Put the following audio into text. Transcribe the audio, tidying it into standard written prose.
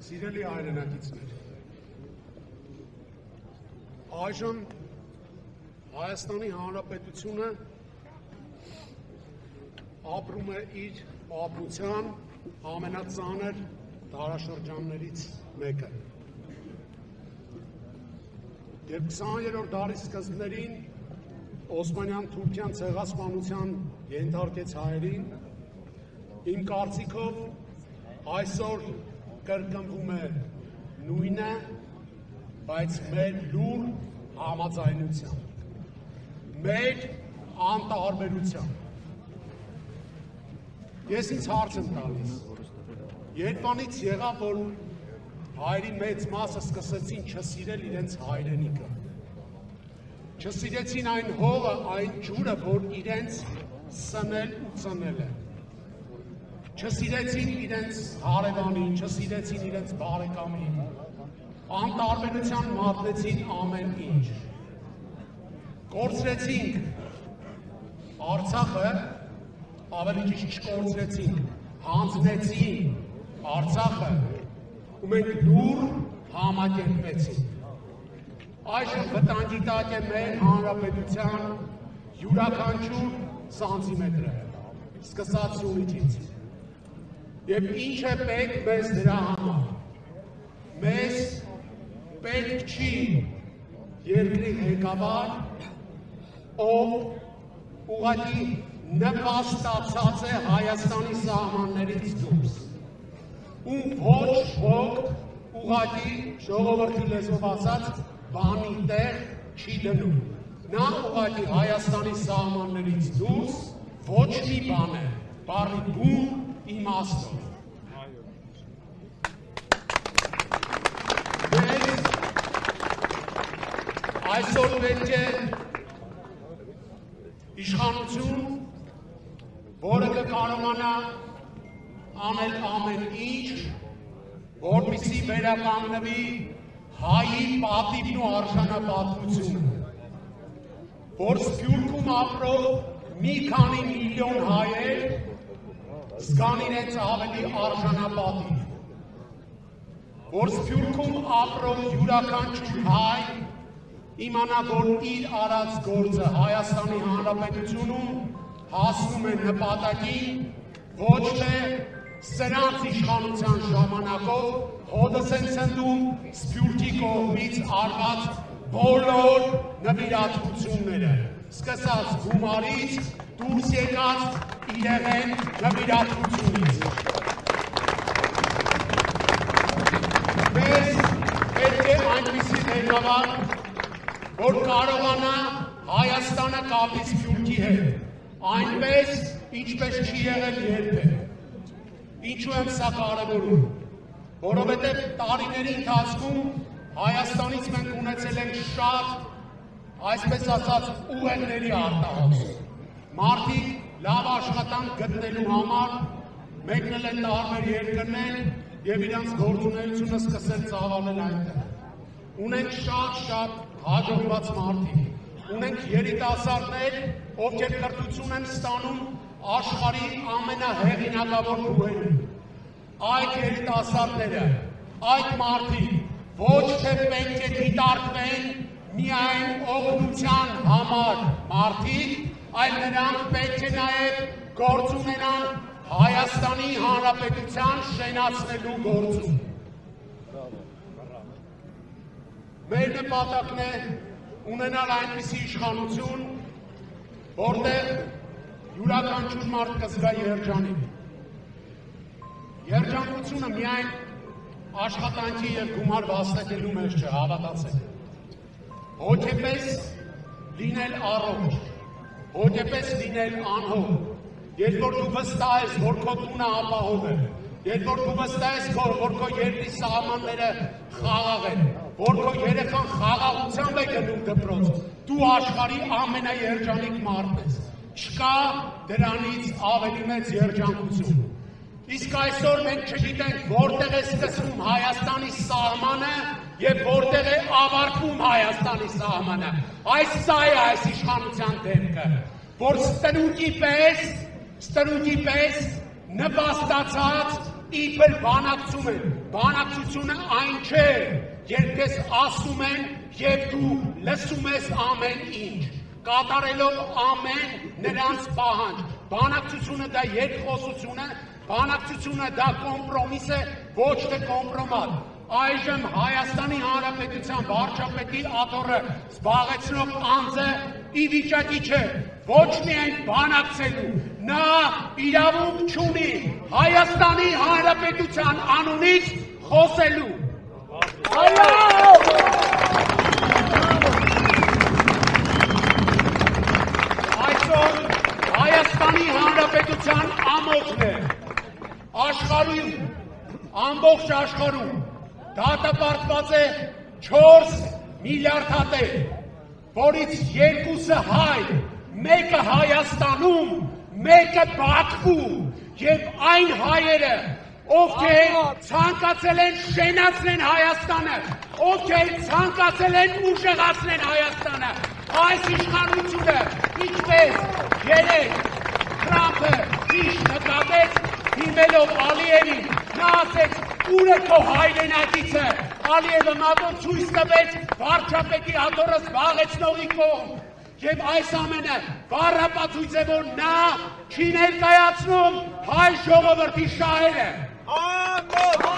Սիրելի հայրենակիցներ, այժմ Հայաստանի Հանրապետությունը ապրում է իր պատմության ամենածանր դարաշրջաններից մեկը։ Երբ 20-րդ դարի սկզբներին Օսմանյան-Թուրքյան ցեղասպանության ենթարկեց հայերին, իմ կարծիքով այսօր կրկնվում է նույնը, բայց մեր լուր համաձայնությամբ, մեր անտարբերությամբ։ Ես ինձ հարց եմ տալիս, երբանից եղավ, որ հայերի մեծ մասը սկսեցին չսիրել իրենց հայրենիքը, չսիրեցին այն հողը, այն ջուրը, որ իրենց սնել ու ծնել է, չսիրեցին իրենց հարևանին, չսիրեցին իրենց բարեկամին, անտարբերության մատնեցին ամեն ինչ, կորցրեցինք Արցախը, ավելի ճիշտ չկորցրեցինք, հանձնեցին Արցախը ու մենք լուր համակերպեցինք։ Այժմ վտանգի տակ է մեր հանրապետության յուրաքանչյուր սանտիմետրը, սկսած Սյունիքից։ Եվ ինչ է պետք մեզ դրա համար։ Մեզ պետք չի երկրի ղեկավար, ով ուղղակի նպաստացած է Հայաստանի սահմաններից դուրս, ում ոչ ոք ուղղակի ժողովրդի լեզվով ասած բանի տեղ չի դնում։ Նա ուղղակի Հայաստանի սահմաններից դուրս ոչ մի բան է, բառի բուն իմաստով։ Այսօր պետք է իշխանություն, որը կկարողանա անել ամեն ինչ, որպեսզի վերականգնվի հայի պատիվն ու արժանապատվությունը, որ Սփյուռքում ապրող մի քանի միլիոն հայեր զգան իրենց ավելի արժանապատիվ, որ Սփյուռքում ապրող յուրաքանչյուր հայ իմանա, որ իր արած գործը Հայաստանի Հանրապետությունում հասնում է նպատակին, ոչ թե սրանց իշխանության ժամանակով հոդս են ցնդում Սփյուռքի կողմից արված բոլոր նվիրատվությունները, սկսած գումարից, դուրս եկած իրեղեն նվիրատվությունից։ Մեզ պետք է այնպիսի ղեկավար, որ կարողանա Հայաստանը կապի Սփյուռքի հետ, այնպես, ինչպես չի եղել երբեք։ Ինչու եմ սա կարևորում, որովհետև տարիների ընթացքում Հայաստանից մենք ունեցել ենք շատ, այսպես ասած, ուղեղների արտահայտում։ Մարդիկ լավ աշխատանք գտնելու համար մեկնել են տարբեր երկրներ եւ իրենց գործունեությունը սկսել ծավալել այնտեղ։ Ունենք շատ հաջողված մարդիկ, ունենք երիտասարդներ, ովքեր կրթություն են ստանում աշխարհի ամենահեղինակավոր բուհերում։ Այդ երիտասարդները, այդ մարդիկ ոչ թե պետք է դիտարկվեն միայն օգնության համար մարդիկ, այլ նրանք պետք է նաև գործ ունենան Հայաստանի Հանրապետության շենացնելու գործում։ Մեր նպատակն է ունենալ այնպիսի իշխանություն, որտեղ յուրաքանչյուր մարդ կզգա երջանիկ։ Երջանկությունը միայն աշխատանքի և գումար վաստակելու մեջ չէ, հավատացեք։ Հոգեպես լինել առողջ, հոգեպես լինել անհոգ, երբ որ դու վստահ ես, որ քո տունը ապահով է, երբ որ դու վստահ ես, որ քո երկրի սահմանները խաղաղ են, որ քո երեխան խաղաղությամբ է գնում դպրոց, դու աշխարհի ամենաերջանիկ մարդն ես։ Չկա դրանից ավելի մեծ երջանկություն։ Իսկ այսօր մենք չգիտենք որտեղ է սկսվում Հայաստանի սահմանը եւ որտեղ է ավարտվում Հայաստանի սահմանը։ Այս սա է այս իշխանության դեմքը, որ ստրուկի պես նպաստացած իբր բանակցում են, բանակցությունը այն չէ, երբ քեզ ասում են եւ դու լսում ես ամեն ինչ, կատարելով ամեն նրանց պահանջ, բանակցությունը դա երկխոսություն է, բանակցությունը դա կոմպրոմիս է, ոչ թե կոմպրոմատ, այժմ Հայաստանի Հանրապետության վարչապետի աթոռը զբաղեցնող անձը ի վիճակի չէ, ոչ միայն բանակցելու, նա իրավունք չունի Հայաստանի Հանրապետության անունից խոսելու։ Այսօր Հայաստանի Հանրապետության ամոթն է, աշխարհում, ամբողջ աշխարհում դատապարտված է 4 միլիարդ հատեր, որից 2-ը հայ, 1-ը Հայաստանում, 1-ը Բաքվում եւ այն հայերը, ովքեր ցանկացել են շենացնել Հայաստանը, ովքեր ցանկացել են ուժեղացնել Հայաստանը, այս իշխանությունը ինչպես երեք Թրամփը ճիշտ նկատեց, դիմելով Ալիևին, նա ասեց, ուր է քո հայրենակիցը, Ալիևը մատով ցույց տվեց վարչապետի աթոռը զբաղեցնողի կողմ, եւ այս ամենը բառապացույց է, որ նա չի ներկայացնում հայ ժողովրդի շահերը։ Ամոթ!